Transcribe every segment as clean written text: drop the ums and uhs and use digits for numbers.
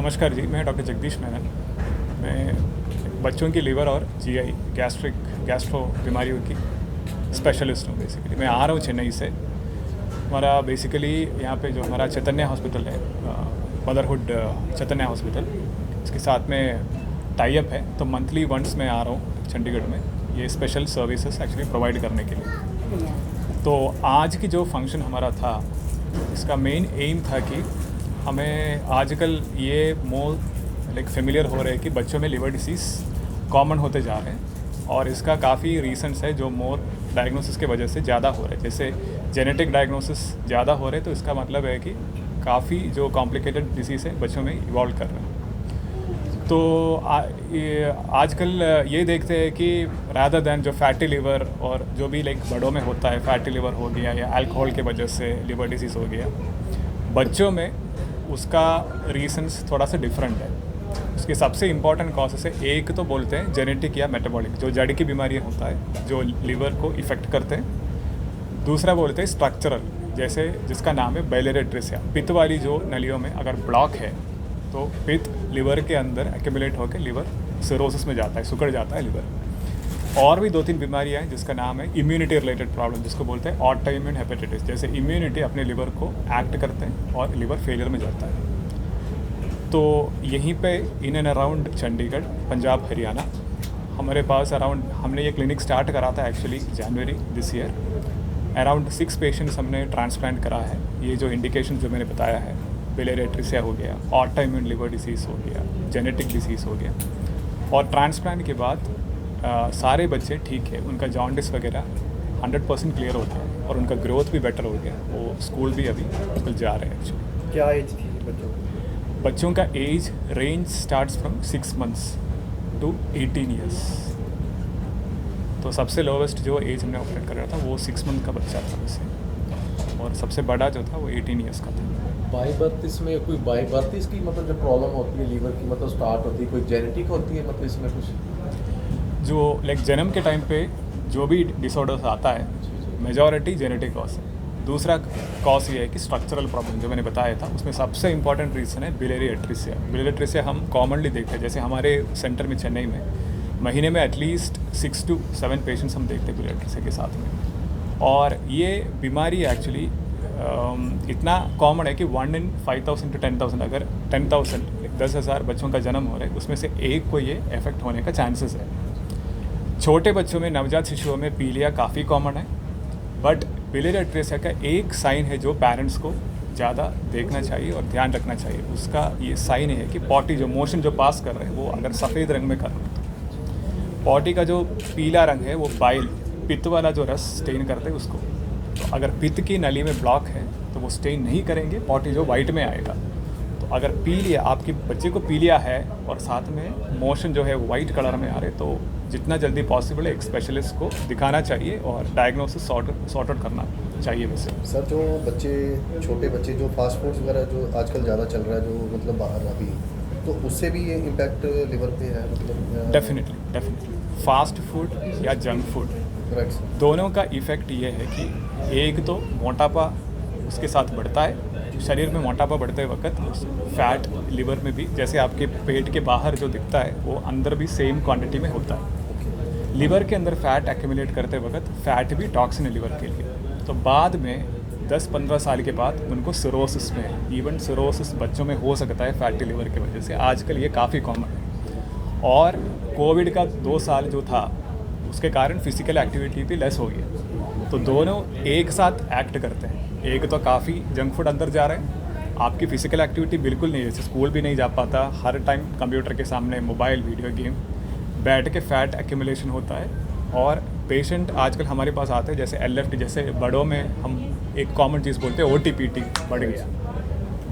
नमस्कार जी, मैं डॉक्टर जगदीश मेनन। मैं बच्चों की लिवर और जीआई गैस्ट्रो बीमारियों की स्पेशलिस्ट हूँ। बेसिकली मैं आ रहा हूँ चेन्नई से। हमारा बेसिकली यहाँ पे जो हमारा चैतन्य हॉस्पिटल है, मदरहुड चैतन्य हॉस्पिटल, इसके साथ में टाई अप है। तो मंथली वंस मैं आ रहा हूँ चंडीगढ़ में ये स्पेशल सर्विसेज एक्चुअली प्रोवाइड करने के लिए। तो आज की जो फंक्शन हमारा था, इसका मेन एम था कि हमें आजकल ये मोर फेमिलियर हो रहे हैं कि बच्चों में लिवर डिसीज़ कॉमन होते जा रहे हैं और इसका काफ़ी रीजंस है जो मोर डायग्नोसिस के वजह से ज़्यादा हो रहे हैं। जैसे जेनेटिक डायग्नोसिस ज़्यादा हो रहे हैं तो इसका मतलब है कि काफ़ी जो कॉम्प्लिकेटेड डिसीज़ है बच्चों में इवॉल्व कर रहे हैं। तो आजकल ये देखते हैं कि रादर दैन जो फैटी लिवर और जो भी बड़ों में होता है, फैटी लिवर हो गया या अल्कोहल के वजह से लिवर डिसीज़ हो गया, बच्चों में उसका रीजंस थोड़ा सा डिफरेंट है। उसके सबसे इम्पॉर्टेंट कॉजेस है, एक तो बोलते हैं जेनेटिक या मेटाबॉलिक, जो जड़ की बीमारियाँ होता है जो लिवर को इफ़ेक्ट करते हैं। दूसरा बोलते हैं स्ट्रक्चरल, जैसे जिसका नाम है बाइलियरी अट्रेसिया, पित्त वाली जो नलियों में अगर ब्लॉक है तो पित्त लिवर के अंदर एक्यूमुलेट होकर लिवर सिरोसिस में जाता है, सिकुड़ जाता है लिवर। और भी 2-3 बीमारियाँ हैं जिसका नाम है इम्यूनिटी रिलेटेड प्रॉब्लम, जिसको बोलते हैं ऑटोइम्यून हेपेटाइटिस। जैसे इम्यूनिटी अपने लिवर को एक्ट करते हैं और लिवर फेलियर में जाता है। तो यहीं पे in and around Chandigarh, Punjab, Haryana हमारे पास अराउंड, हमने ये क्लिनिक स्टार्ट करा था actually January this year. Around 6 patients हमने ट्रांसप्लांट करा है। ये जो इंडिकेशन जो मैंने बताया है, बिलियरी अट्रेसिया हो गया, ऑटोइम्यून लिवर डिसीज़ हो गया, जेनेटिक डिसीज़ हो गया, और ट्रांसप्लांट के बाद सारे बच्चे ठीक है, उनका जॉन्डिस वगैरह 100% क्लियर हो गया और उनका ग्रोथ भी बेटर हो गया। वो स्कूल भी अभी स्कूल जा रहे हैं एक्चुअली। क्या एज थी बच्चों की? बच्चों का age range starts from 6 months to 18 years। तो सबसे लोवेस्ट जो एज हमने ऑपरेट कर रहा था वो 6 month का बच्चा था वैसे, और सबसे बड़ा जो था वो 18 years का था। बाई बर्थ इसमें कोई बाई बर्थ इसकी मतलब जो प्रॉब्लम होती है लीवर की, मतलब स्टार्ट होती है, कोई जेनेटिक होती है, मतलब इसमें कुछ जो जन्म के टाइम पे जो भी डिसऑर्डर्स आता है, मेजॉरिटी जेनेटिक कॉज है। दूसरा कॉज ये है कि स्ट्रक्चरल प्रॉब्लम जो मैंने बताया था, उसमें सबसे इंपॉर्टेंट रीज़न है बिलियरी अट्रेसिया। बिलियरी अट्रेसिया हम कॉमनली देखते हैं, जैसे हमारे सेंटर में चेन्नई में महीने में एटलीस्ट 6 to 7 पेशेंट्स हम देखते हैं बिलियरी अट्रेसिया के साथ में। और ये बीमारी एक्चुअली इतना कॉमन है कि 1 in 5,000 to 10,000, अगर 10,000 बच्चों का जन्म हो रहा है उसमें से एक को ये इफेक्ट होने का चांसेस है। छोटे बच्चों में, नवजात शिशुओं में पीलिया काफ़ी कॉमन है, बट बिलियरी अट्रेसिया का एक साइन है जो पेरेंट्स को ज़्यादा देखना चाहिए और ध्यान रखना चाहिए। उसका ये साइन है कि पॉटी जो मोशन जो पास कर रहे हैं वो अगर सफ़ेद रंग में कर रहे हैं, तो पॉटी का जो पीला रंग है वो बाइल, पित्त वाला जो रस स्टेन करते हैं उसको। तो अगर पित्त की नली में ब्लॉक है तो वो स्टेन नहीं करेंगे, पॉटी जो वाइट में आएगा। तो अगर पीलिया, आपके बच्चे को पीलिया है और साथ में मोशन जो है वो वाइट कलर में आ रहे, तो जितना जल्दी पॉसिबल है एक स्पेशलिस्ट को दिखाना चाहिए और डायग्नोसिस सॉर्ट आउट करना चाहिए। वैसे सर, जो बच्चे, छोटे बच्चे जो फास्ट फूड्स वगैरह जो आजकल ज़्यादा चल रहा है, जो मतलब बाहर अभी, तो उससे भी ये इम्पैक्ट लिवर पे है मतलब? डेफिनेटली फास्ट फूड या जंक फूड, करेक्ट, दोनों का इफ़ेक्ट ये है कि एक तो मोटापा उसके साथ बढ़ता है। शरीर में मोटापा बढ़ते वक्त फैट लिवर में भी, जैसे आपके पेट के बाहर जो दिखता है वो अंदर भी सेम क्वांटिटी में होता है। लिवर के अंदर फैट एक्यूमुलेट करते वक्त फैट भी टॉक्सिन है लिवर के लिए। तो बाद में 10-15 साल के बाद उनको सिरोसिस में, इवन सिरोसिस बच्चों में हो सकता है फैटी लिवर की वजह से। आजकल ये काफ़ी कॉमन है। और कोविड का 2 साल जो था उसके कारण फिजिकल एक्टिविटी भी लेस हो गई। तो दोनों एक साथ एक्ट करते हैं। एक तो काफ़ी जंक फूड अंदर जा रहे हैं, आपकी फ़िज़िकल एक्टिविटी बिल्कुल नहीं है, जैसे स्कूल भी नहीं जा पाता, हर टाइम कंप्यूटर के सामने, मोबाइल, वीडियो गेम, बैठ के फैट एक्यूमुलेशन होता है। और पेशेंट आजकल हमारे पास आते हैं जैसे LFT, जैसे बड़ों में हम एक कॉमन चीज़ बोलते हैं OTPT बढ़ गया,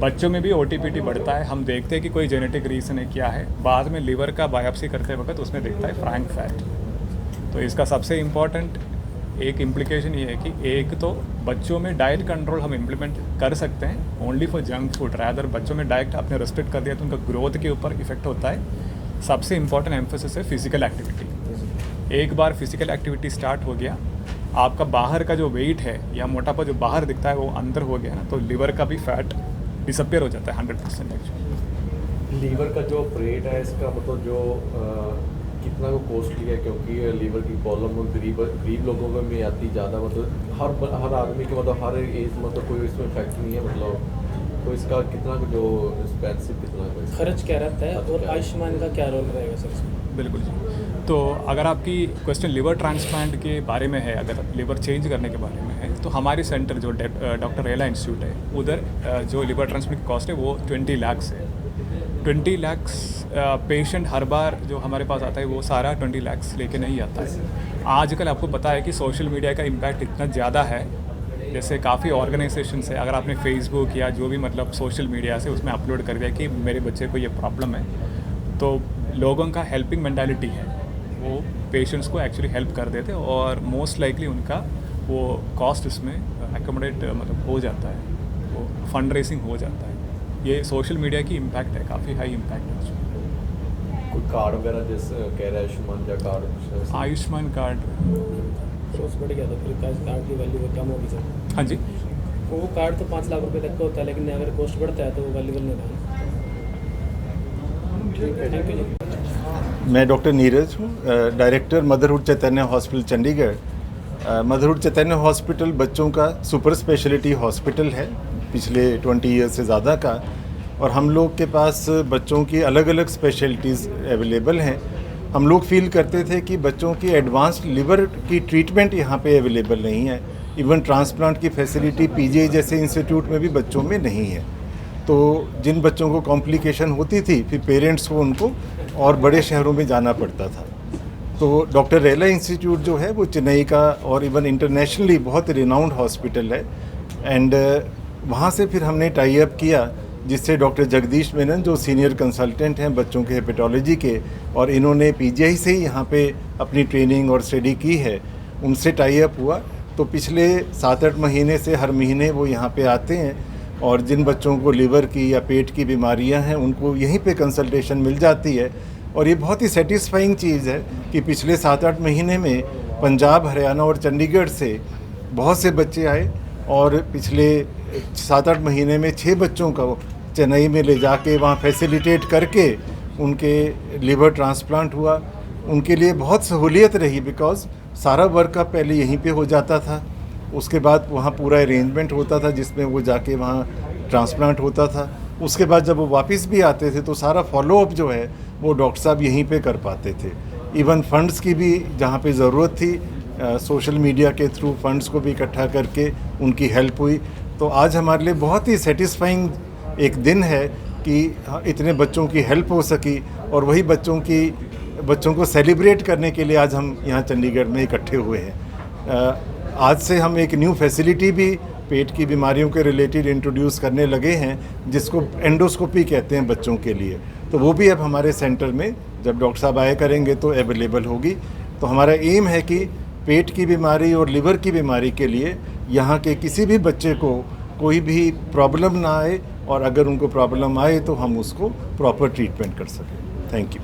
बच्चों में भी OTPT बढ़ता है। हम देखते हैं कि कोई जेनेटिक रीज़न है क्या है, बाद में लिवर का बायोप्सी करते वक्त उसमें दिखता है फ्रैंक फैट। तो इसका सबसे इम्पॉर्टेंट एक इम्प्लीकेशन ये है कि एक तो बच्चों में डाइट कंट्रोल हम इम्प्लीमेंट कर सकते हैं only for junk food, rather बच्चों में डाइट आपने रेस्ट्रिक्ट कर दिया तो उनका ग्रोथ के ऊपर इफेक्ट होता है। सबसे इम्पॉर्टेंट एम्फोसिस है फिजिकल एक्टिविटी। एक बार फिजिकल एक्टिविटी स्टार्ट हो गया, आपका बाहर का जो वेट है या मोटापा जो बाहर दिखता है वो अंदर हो गया ना, तो लिवर का भी फैट डिसअपियर हो जाता है 100% एक्चुअली। लीवर का जो ऑपरेट है इसका मतलब जो कितना को कॉस्टली है, क्योंकि लीवर की प्रॉब्लम गरीब लोगों में भी आती ज़्यादा, मतलब हर आदमी के मतलब हर एज मतलब कोई इसमें इफेक्ट नहीं है, मतलब तो इसका कितना जो एक्सपेंसिव कितना है इसका? खर्च क्या रहता है और आयुष्मान का क्या रोल रहेगा सर इसमें? बिल्कुल जी। तो अगर आपकी क्वेश्चन लिवर ट्रांसप्लांट के बारे में है, अगर लिवर चेंज करने के बारे में है, तो हमारी सेंटर जो डॉक्टर रेला इंस्टीट्यूट है, उधर जो लिवर ट्रांसप्लांट की कॉस्ट है वो 20 लाख है। 20 लाख पेशेंट हर बार जो हमारे पास आता है वो सारा 20 लाख लेके नहीं आता है। आजकल आपको पता है कि सोशल मीडिया का इम्पैक्ट इतना ज़्यादा है, जैसे काफ़ी ऑर्गेनाइजेशन है, अगर आपने फेसबुक या जो भी मतलब सोशल मीडिया से उसमें अपलोड कर दिया कि मेरे बच्चे को ये प्रॉब्लम है, तो लोगों का हेल्पिंग मेंटालिटी है, वो पेशेंट्स को एक्चुअली हेल्प कर देते और मोस्ट लाइकली उनका वो कॉस्ट इसमें एकोमोडेट मतलब हो जाता है, वो फंड रेसिंग हो जाता है। ये सोशल मीडिया की इम्पैक्ट है, काफ़ी हाई इम्पैक्ट है उसमें। कोई कार्ड वगैरह जैसे कह रहा है आयुष्मान या कार्ड? आयुष्मान कार्ड सोर्स बढ़ गया था, फिर कार्ड की वैल्यू कम होगी सर। हाँ जी, वो कार्ड तो 5 लाख रुपए तक का होता है, लेकिन अगर कॉस्ट बढ़ता है तो वो वैल्यूबल नहीं रहता। थैंक यू जी। मैं डॉक्टर नीरज हूँ, डायरेक्टर मदरहुड चैतन्य हॉस्पिटल चंडीगढ़। मदरहुड चैतन्य हॉस्पिटल बच्चों का सुपर स्पेशलिटी हॉस्पिटल है पिछले 20 ईयर से ज़्यादा का, और हम लोग के पास बच्चों की अलग अलग स्पेशलिटीज़ अवेलेबल हैं। हम लोग फील करते थे कि बच्चों की एडवांस्ड लिवर की ट्रीटमेंट यहाँ पे अवेलेबल नहीं है, इवन ट्रांसप्लांट की फैसिलिटी पीजीआई जैसे इंस्टीट्यूट में भी बच्चों में नहीं है। तो जिन बच्चों को कॉम्प्लिकेशन होती थी, फिर पेरेंट्स को उनको और बड़े शहरों में जाना पड़ता था। तो डॉक्टर रेला इंस्टीट्यूट जो है वो चेन्नई का और इवन इंटरनेशनली बहुत रिनाउंड हॉस्पिटल है, एंड वहाँ से फिर हमने टाई अप किया, जिससे डॉक्टर जगदीश मेनन जो सीनियर कंसल्टेंट हैं बच्चों के हेपेटोलॉजी के, और इन्होंने पीजीआई से ही यहाँ पे अपनी ट्रेनिंग और स्टडी की है, उनसे टाई अप हुआ। तो पिछले 7-8 महीने से हर महीने वो यहाँ पे आते हैं, और जिन बच्चों को लिवर की या पेट की बीमारियाँ हैं उनको यहीं पे कंसल्टेशन मिल जाती है। और ये बहुत ही सेटिस्फाइंग चीज़ है कि पिछले 7-8 महीने में पंजाब, हरियाणा और चंडीगढ़ से बहुत से बच्चे आए, और पिछले 7-8 महीने में 6 बच्चों को चेन्नई में ले जाके वहाँ फैसिलिटेट करके उनके लिवर ट्रांसप्लांट हुआ। उनके लिए बहुत सहूलियत रही, बिकॉज़ सारा वर्कअप पहले यहीं पे हो जाता था, उसके बाद वहाँ पूरा अरेंजमेंट होता था जिसमें वो जाके वहाँ ट्रांसप्लांट होता था। उसके बाद जब वो वापस भी आते थे तो सारा फॉलोअप जो है वो डॉक्टर साहब यहीं पे कर पाते थे। इवन फंड्स की भी जहाँ पे ज़रूरत थी, सोशल मीडिया के थ्रू फंड्स को भी इकट्ठा करके उनकी हेल्प हुई। तो आज हमारे लिए बहुत ही सेटिस्फाइंग एक दिन है कि इतने बच्चों की हेल्प हो सकी, और वही बच्चों को सेलिब्रेट करने के लिए आज हम यहाँ चंडीगढ़ में इकट्ठे हुए हैं। आज से हम एक न्यू फैसिलिटी भी पेट की बीमारियों के रिलेटेड इंट्रोड्यूस करने लगे हैं, जिसको एंडोस्कोपी कहते हैं बच्चों के लिए। तो वो भी अब हमारे सेंटर में जब डॉक्टर साहब आया करेंगे तो अवेलेबल होगी। तो हमारा एम है कि पेट की बीमारी और लिवर की बीमारी के लिए यहाँ के किसी भी बच्चे को कोई भी प्रॉब्लम ना आए, और अगर उनको प्रॉब्लम आए तो हम उसको प्रॉपर ट्रीटमेंट कर सकें। Thank you.